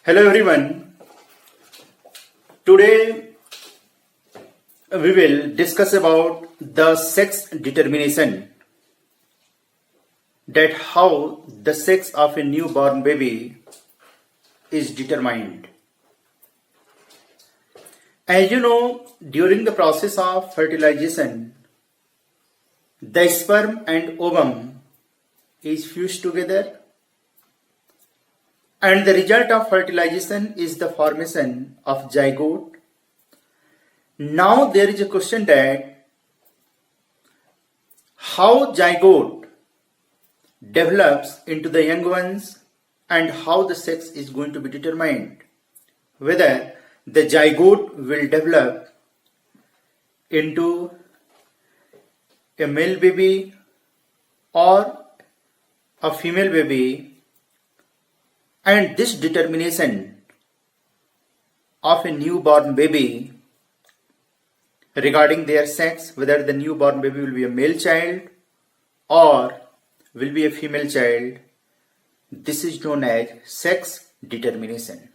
Hello everyone. Today we will discuss about the sex determination, that how the sex of a newborn baby is determined. As you know, during the process of fertilization, the sperm and ovum is fused together, and the result of fertilization is the formation of zygote. Now there is a question that how zygote develops into the young ones and how the sex is going to be determined. Whether the zygote will develop into a male baby or a female baby, and this determination of a newborn baby regarding their sex, whether the newborn baby will be a male child or will be a female child, this is known as sex determination.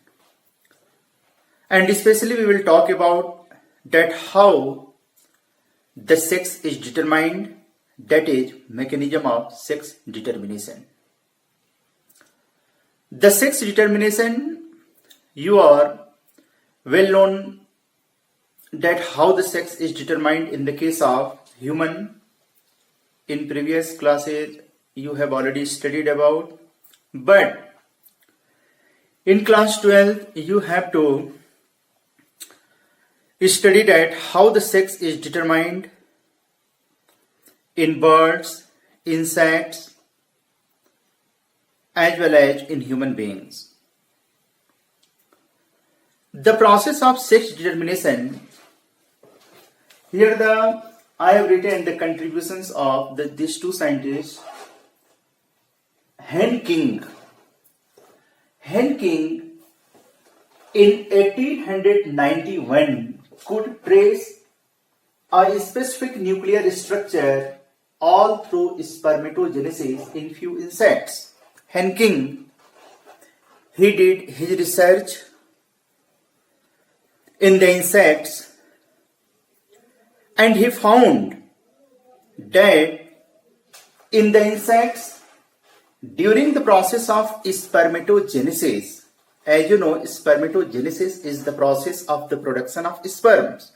And especially we will talk about that how the sex is determined, that is mechanism of sex determination. The sex determination, you are well known that how the sex is determined in the case of human. In previous classes you have already studied about, but in class 12 you have to study that how the sex is determined in birds, insects, as well as in human beings. The process of sex determination, here I have written the contributions of these two scientists. Henking in 1891 could trace a specific nuclear structure all through spermatogenesis in few insects. Henking, he did his research in the insects and he found that in the insects, during the process of spermatogenesis, as you know, spermatogenesis is the process of the production of sperms.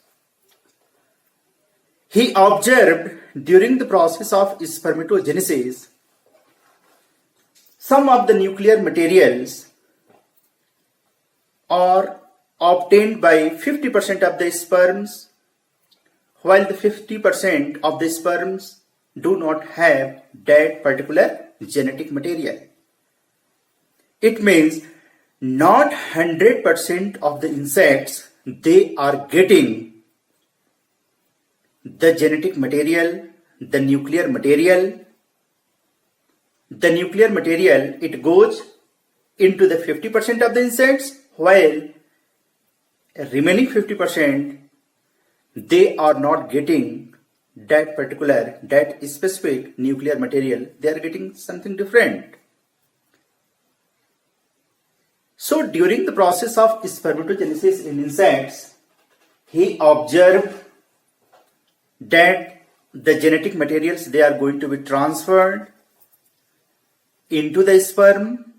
He observed during the process of spermatogenesis some of the nuclear materials are obtained by 50% of the sperms, while the 50% of the sperms do not have that particular genetic material. It means not 100% of the insects, they are getting the genetic material, the nuclear material. The nuclear material, it goes into the 50% of the insects, while remaining 50%, they are not getting that specific nuclear material. They are getting something different. So during the process of spermatogenesis in insects, he observed that the genetic materials, they are going to be transferred into the sperm,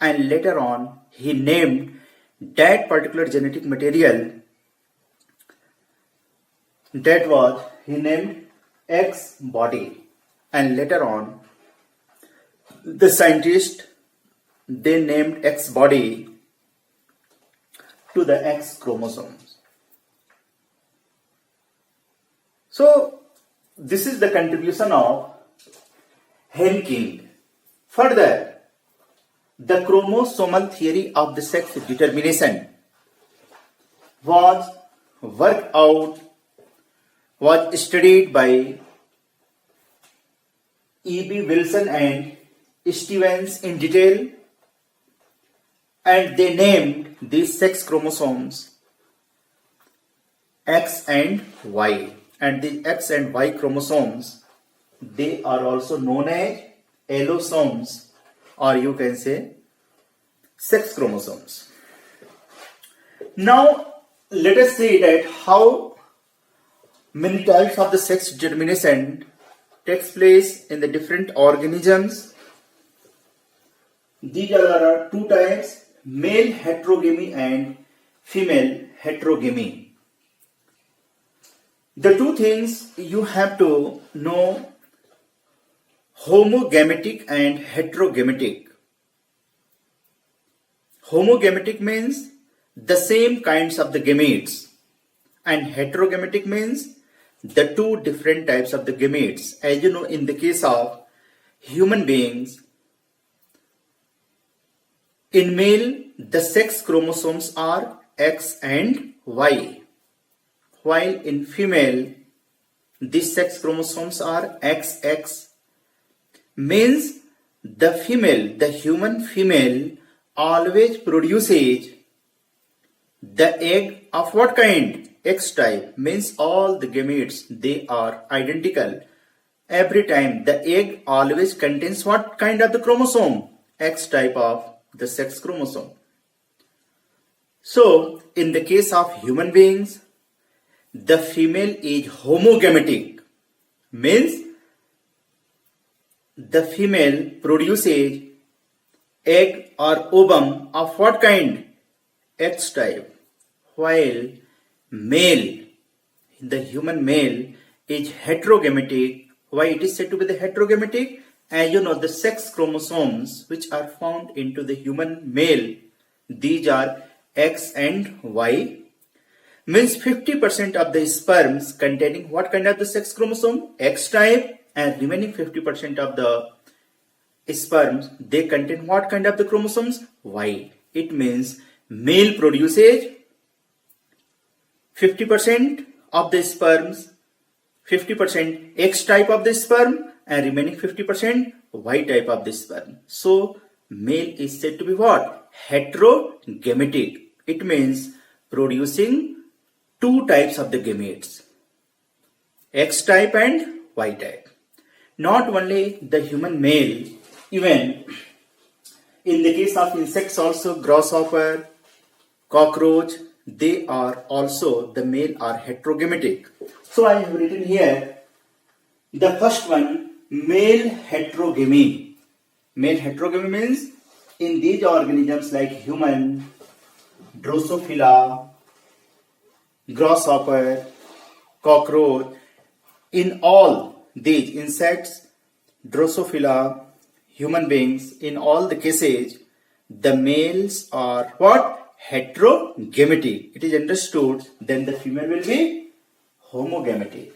and later on he named that particular genetic material, that was he named X body, and later on the scientist, they named X body to the X chromosomes. So this is the contribution of Henking. Further, the chromosomal theory of the sex determination was studied by E.B. Wilson and Stevens in detail, and they named these sex chromosomes X and Y. And the X and Y chromosomes, they are also known as allosomes, or you can say sex chromosomes. Now let us see that how many types of the sex determination takes place in the different organisms. These are two types, male heterogamy and female heterogamy. The two things you have to know: homogametic and heterogametic. Homogametic means the same kinds of the gametes, and heterogametic means the two different types of the gametes. As you know, in the case of human beings, in male the sex chromosomes are X and Y, while in female the sex chromosomes are XX. Means the human female always produces the egg of what kind? X type. Means all the gametes, they are identical. Every time the egg always contains what kind of the chromosome? X type of the sex chromosome. So in the case of human beings, the female is homogametic. Means the female produces egg or ovum of what kind? X type. While male, the human male is heterogametic. Why it is said to be the heterogametic? As you know, the sex chromosomes which are found into the human male, these are X and Y. Means 50% of the sperms containing what kind of the sex chromosome? X type, and remaining 50% of the sperms, they contain what kind of the chromosomes? Y. It means male produces 50% of the sperms, 50% X type of the sperm, and remaining 50% Y type of the sperm. So male is said to be what? Heterogametic. It means producing two types of the gametes, X type and Y type. Not only the human male, even in the case of insects also, grasshopper, cockroach, they are also, the male are heterogametic. So I have written here the first one, male heterogamy. Male heterogamy means in these organisms like human, Drosophila, grasshopper, cockroach, in all these insects, Drosophila, human beings, in all the cases, the males are what? Heterogametic. It is understood, then the female will be homogametic.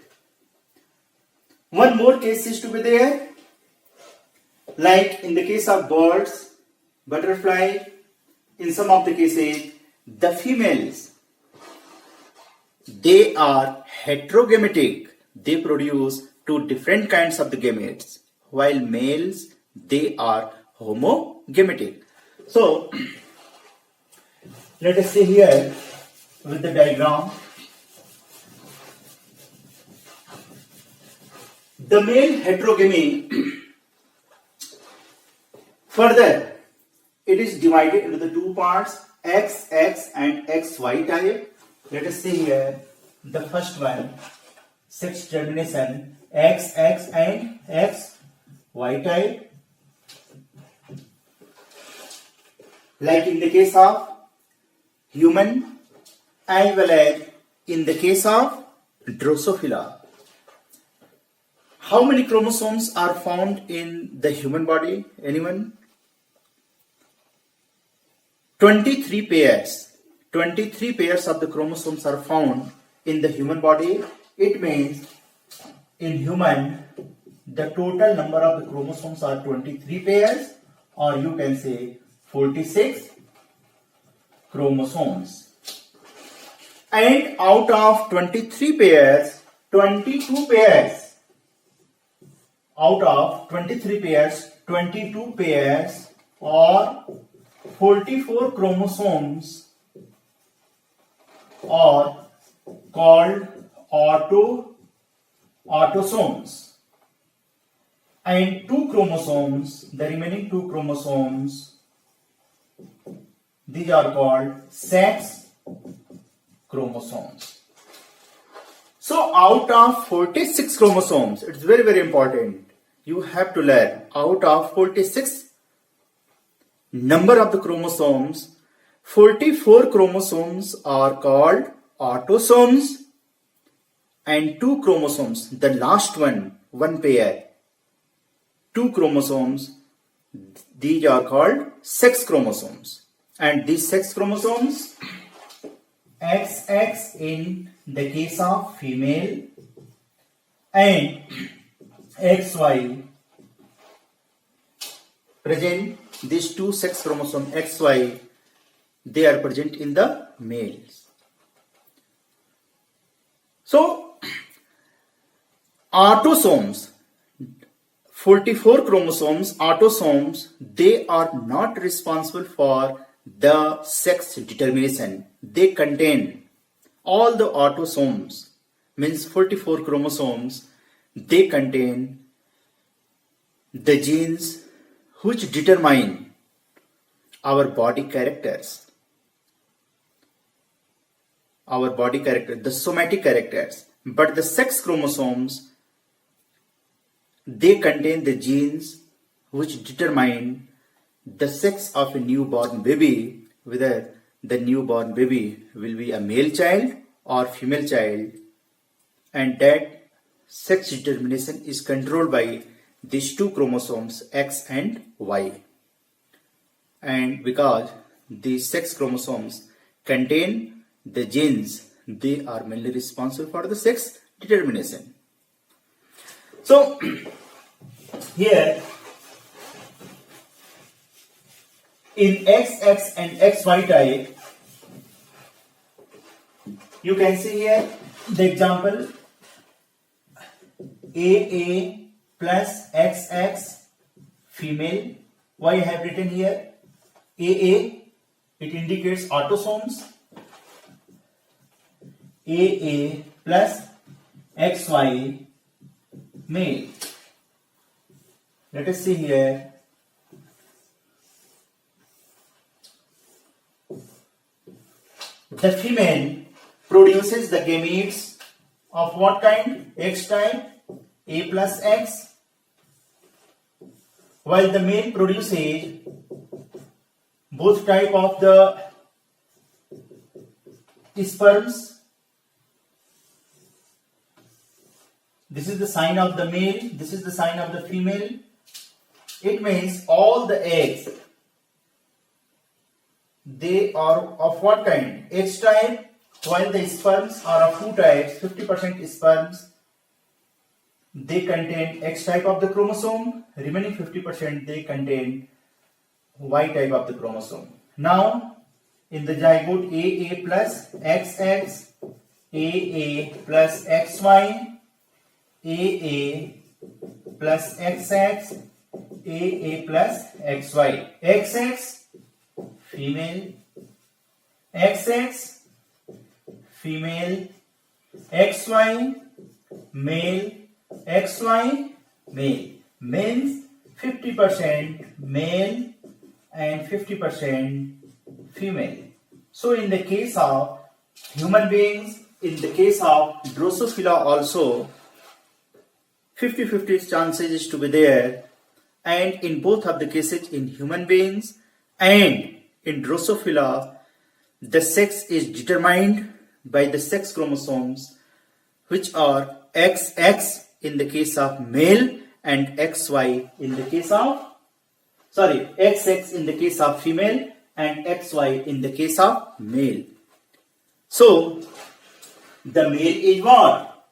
One more case is to be there, like in the case of birds, butterfly, in some of the cases, the females, they are heterogametic. They produce two different kinds of the gametes, while males, they are homogametic. So let us see here with the diagram. The male heterogamy, further, it is divided into the two parts, XX and XY type. Let us see here the first one, sex determination, XX and XY type. Like in the case of human as well as in the case of Drosophila. How many chromosomes are found in the human body? Anyone? 23 pairs. 23 pairs of the chromosomes are found in the human body. It means in human, the total number of the chromosomes are 23 pairs, or you can say 46 chromosomes. And out of 23 pairs, 22 pairs, out of 23 pairs, 22 pairs or 44 chromosomes are called autosomes, and two chromosomes, the remaining two chromosomes, these are called sex chromosomes. So out of 46 chromosomes, it's very, very important. You have to learn out of 46 number of the chromosomes, 44 chromosomes are called autosomes and 2 chromosomes, the last one pair, 2 chromosomes, these are called sex chromosomes. And these sex chromosomes, XX in the case of female and XY, present these 2 sex chromosomes XY, they are present in the males. So autosomes, 44 chromosomes, autosomes, they are not responsible for the sex determination. They contain all the autosomes, means 44 chromosomes, they contain the genes which determine our body characters, the somatic characters. But the sex chromosomes, they contain the genes which determine the sex of a newborn baby, whether the newborn baby will be a male child or female child, and that sex determination is controlled by these 2 chromosomes X and Y. And because these sex chromosomes contain the genes, they are mainly responsible for the sex determination. So here in XX and XY type, you can see here the example AA plus XX female. Why I have written here AA? It indicates autosomes. AA plus XY male. Let us see here. The female produces the gametes of what kind? X type, A plus X, while the male produces both type of the sperms. This is the sign of the male, this is the sign of the female. It means all the eggs, they are of what kind? X type, while the sperms are of 2 types, 50% sperms, they contain X type of the chromosome, remaining 50% they contain Y type of the chromosome. Now, in the zygote AA plus XX, AA plus XY, AA plus XX, AA plus XY. XX female, XX female, XY male, XY male. Means 50% male and 50% female. So in the case of human beings, in the case of Drosophila also, 50-50 chances is to be there, and in both of the cases, in human beings and in Drosophila, the sex is determined by the sex chromosomes, which are XX in the case of male and XY in the case of, XX in the case of female and XY in the case of male. So the male is what?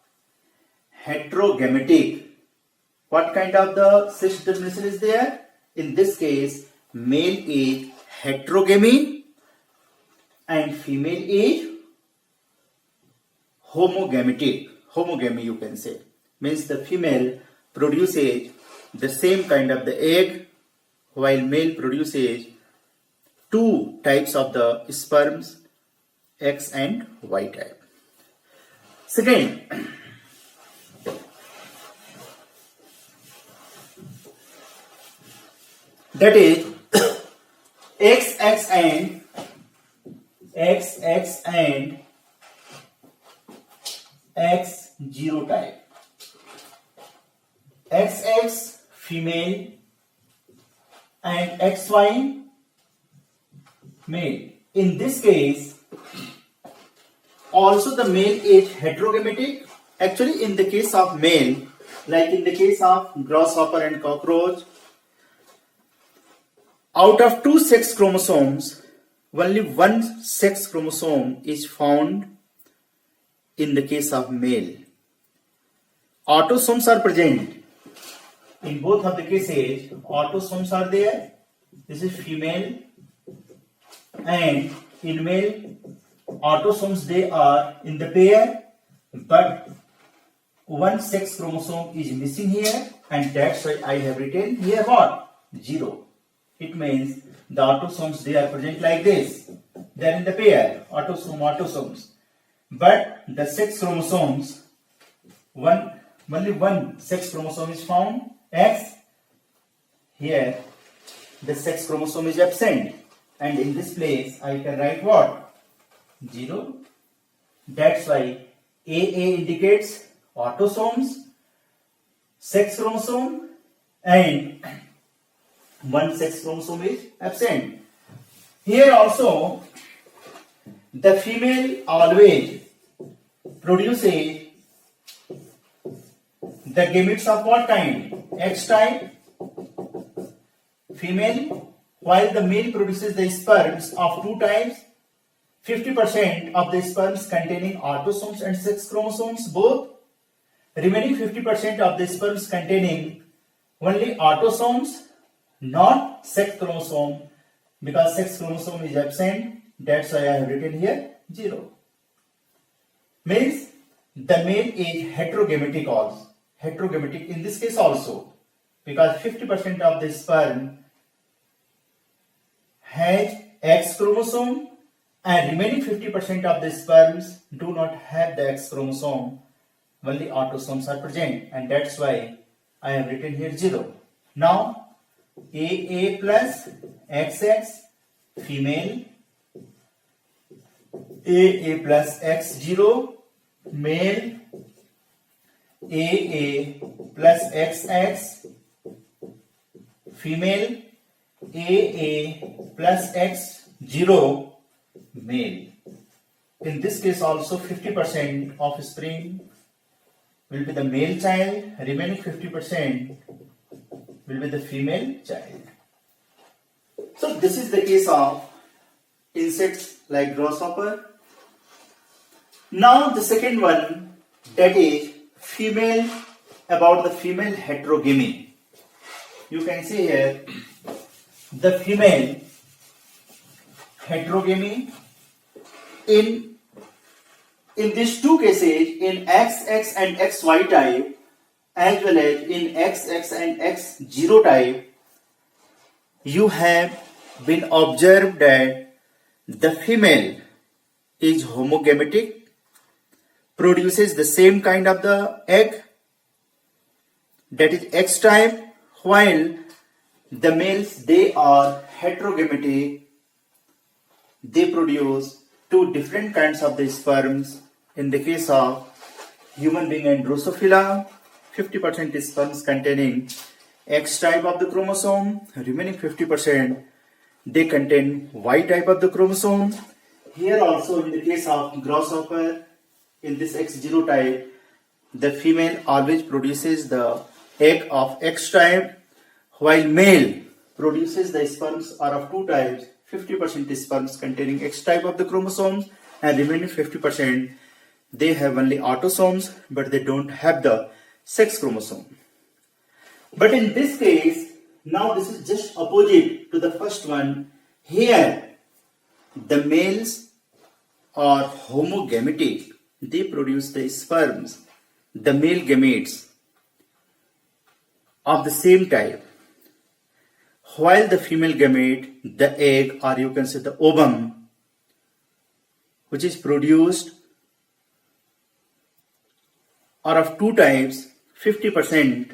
Heterogametic. What kind of the sex determination is there? In this case, male is heterogamy and female is homogametic. Homogamy you can say. Means the female produces the same kind of the egg, while male produces 2 types of the sperms, X and Y type. Second, that is XX and X0 type. XX female and XY male. In this case, also the male is heterogametic. Actually, in the case of male, like in the case of grasshopper and cockroach, out of 2 sex chromosomes, only 1 sex chromosome is found in the case of male. Autosomes are present. In both of the cases, autosomes are there. This is female, and in male, autosomes they are in the pair, but 1 sex chromosome is missing here, and that's why I have written here what? 0. It means the autosomes they are present like this. They are in the pair, autosomes. But the sex chromosomes, only 1 sex chromosome is found, X. Here, the sex chromosome is absent, and in this place I can write what? 0. That's why AA indicates autosomes, sex chromosome, and 1 sex chromosome is absent. Here also, the female always produces the gametes of what kind? X type, female, while the male produces the sperms of 2 types, 50% of the sperms containing autosomes and sex chromosomes both, remaining 50% of the sperms containing only autosomes, not sex chromosome, because sex chromosome is absent. That's why I have written here 0. Means the male is heterogametic also. Heterogametic in this case also, because 50% of the sperm has X chromosome and remaining 50% of the sperms do not have the X chromosome, only autosomes are present, and that's why I have written here 0. Now AA plus XX female, AA plus X0 male, AA plus XX female, AA plus X0 male. In this case also 50% of offspring will be the male child, remaining 50% will be the female child. So this is the case of insects like grasshopper. Now the second one, that is female, about the female heterogamy. You can see here the female heterogamy in these 2 cases, in XX and XY type, as well as in XX and X0 type, you have been observed that the female is homogametic, produces the same kind of the egg, that is X type, while the males they are heterogametic, they produce 2 different kinds of the sperms. In the case of human being and Drosophila, 50% sperms containing X type of the chromosome, remaining 50% they contain Y type of the chromosome. Here also in the case of grasshopper, in this X0 type, the female always produces the egg of X type, while male produces the sperms are of 2 types, 50% sperms containing X type of the chromosomes, and remaining 50% they have only autosomes, but they don't have the sex chromosome. But in this case, now this is just opposite to the first one. Here the males are homogametic, they produce the sperms, the male gametes of the same type, while the female gamete, the egg, or you can say the ovum, which is produced, are of 2 types, 50%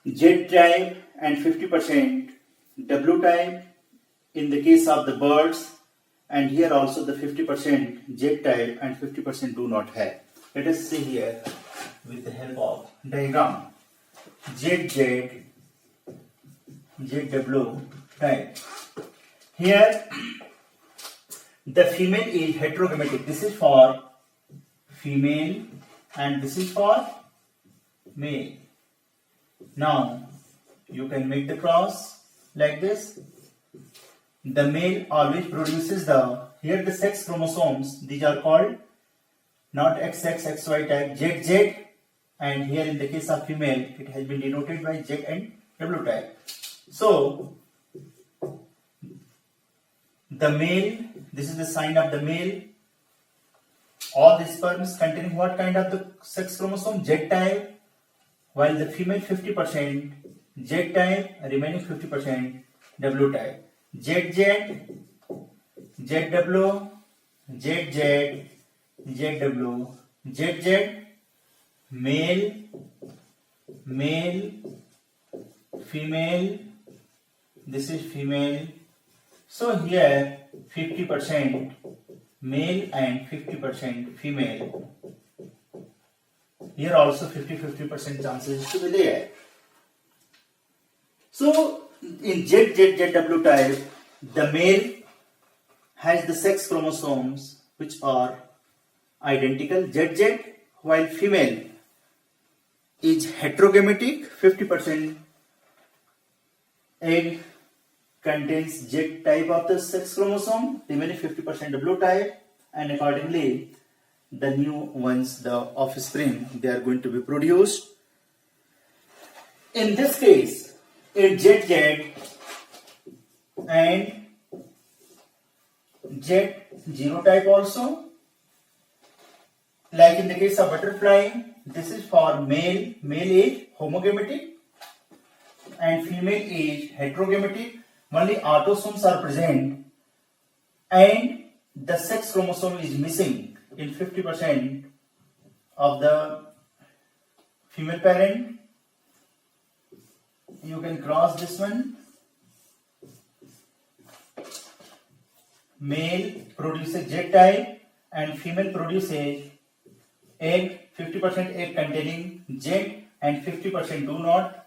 Z type and 50% W type in the case of the birds, and here also the 50% Z type and 50% do not have. Let us see here with the help of diagram. ZZ, ZW type. Here the female is heterogametic. This is for female and this is for male. Now you can make the cross like this. The male always produces here the sex chromosomes. These are called not XX, XY type, ZZ, and here in the case of female it has been denoted by Z and W type. So the male, this is the sign of the male. All the sperms containing what kind of the sex chromosome? Z type, while the female 50% Z type, remaining 50% W type. ZZ, ZW, ZZ, ZW, ZZ, male, male, female, this is female. So here 50% male and 50% female. Here also 50% chances to be there. So in ZZZW type, the male has the sex chromosomes which are identical ZZ, while female is heterogametic. 50% egg contains Z type of the sex chromosome, remaining 50% W type, and accordingly the new ones, the offspring, they are going to be produced. In this case, in ZZ and Z0 type also, like in the case of butterfly, this is for male, male is homogametic and female is heterogametic. Only autosomes are present and the sex chromosome is missing in 50% of the female parent. You can cross this one. Male produces Z type and female produces egg, 50% egg containing Z and 50% do not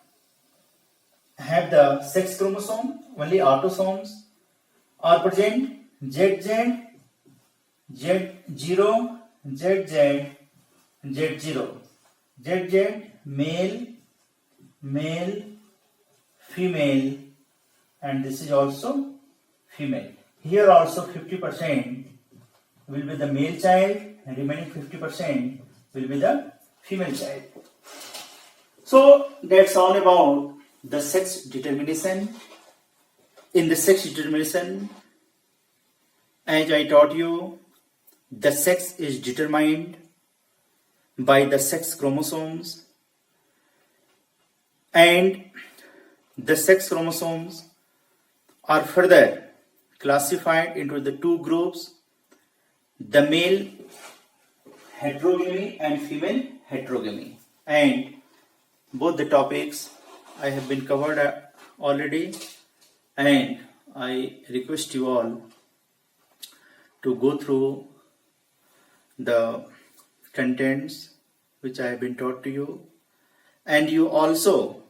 have the sex chromosome. Only autosomes are present. ZZ, Z0, ZZ, Z0, ZZ, male, male, female, and this is also female. Here also 50% will be the male child and remaining 50% will be the female child. So that's all about the sex determination. In the sex determination, as I taught you, the sex is determined by the sex chromosomes, and the sex chromosomes are further classified into the two groups, the male heterogamy and female heterogamy, and both the topics I have been covered already, and I request you all to go through the contents which I have been taught to you, and you also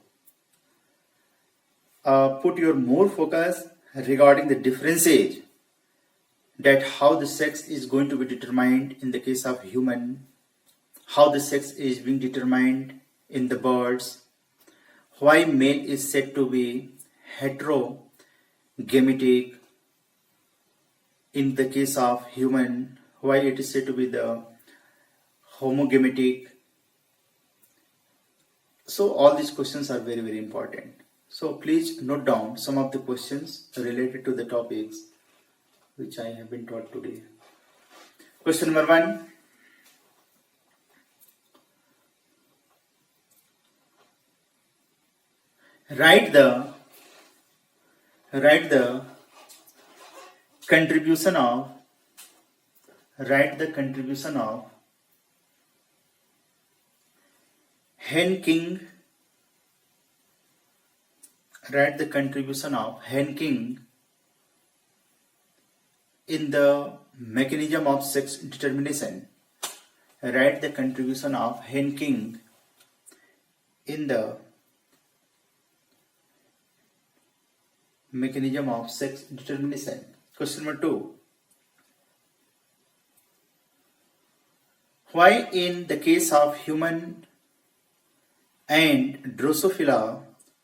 put your more focus regarding the differences, that how the sex is going to be determined in the case of human, how the sex is being determined in the birds, why male is said to be heterogametic in the case of human, why it is said to be the homogametic. So all these questions are very, very important. So please note down some of the questions related to the topics which I have been taught today. Question number 1. Write the contribution of hen king. Write the contribution of hen king in the mechanism of sex determination. Write the contribution of hen king in the mechanism of sex determination. Question number 2. Why in the case of human and Drosophila,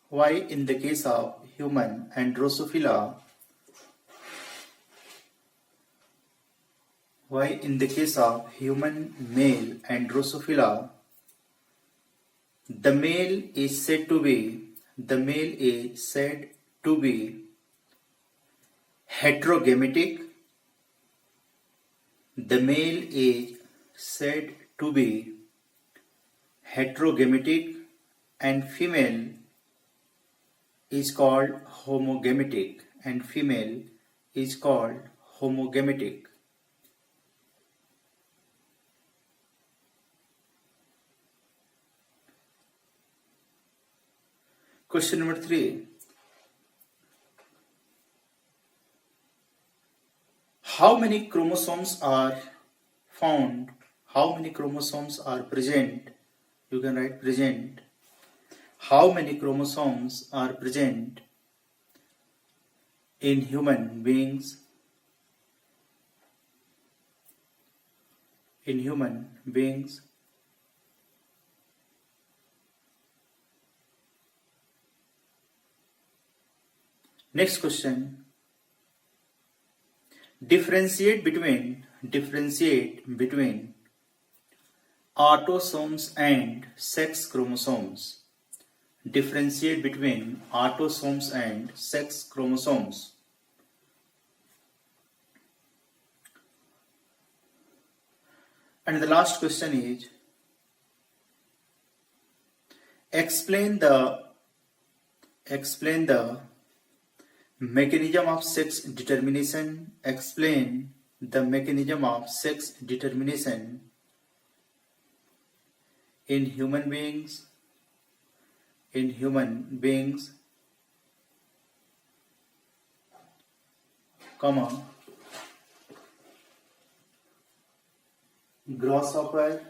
why in the case of human and Drosophila, why in the case of human male and Drosophila, the male is said to be heterogametic. The male is said to be heterogametic and female is called homogametic, and female is called homogametic. Question number 3. How many chromosomes are found? How many chromosomes are present? You can write present. How many chromosomes are present in human beings? In human beings. Next question. Differentiate between autosomes and sex chromosomes. Differentiate between autosomes and sex chromosomes. And the last question is, explain the mechanism of sex determination. Explain the mechanism of sex determination in human beings. In human beings, comma, grasshopper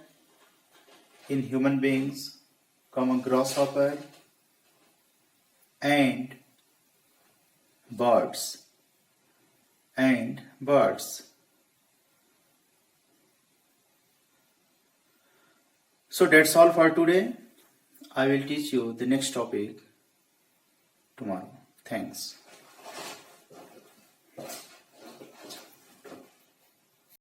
in human beings, comma, grasshopper and birds. So that's all for today. I will teach you the next topic tomorrow. Thanks.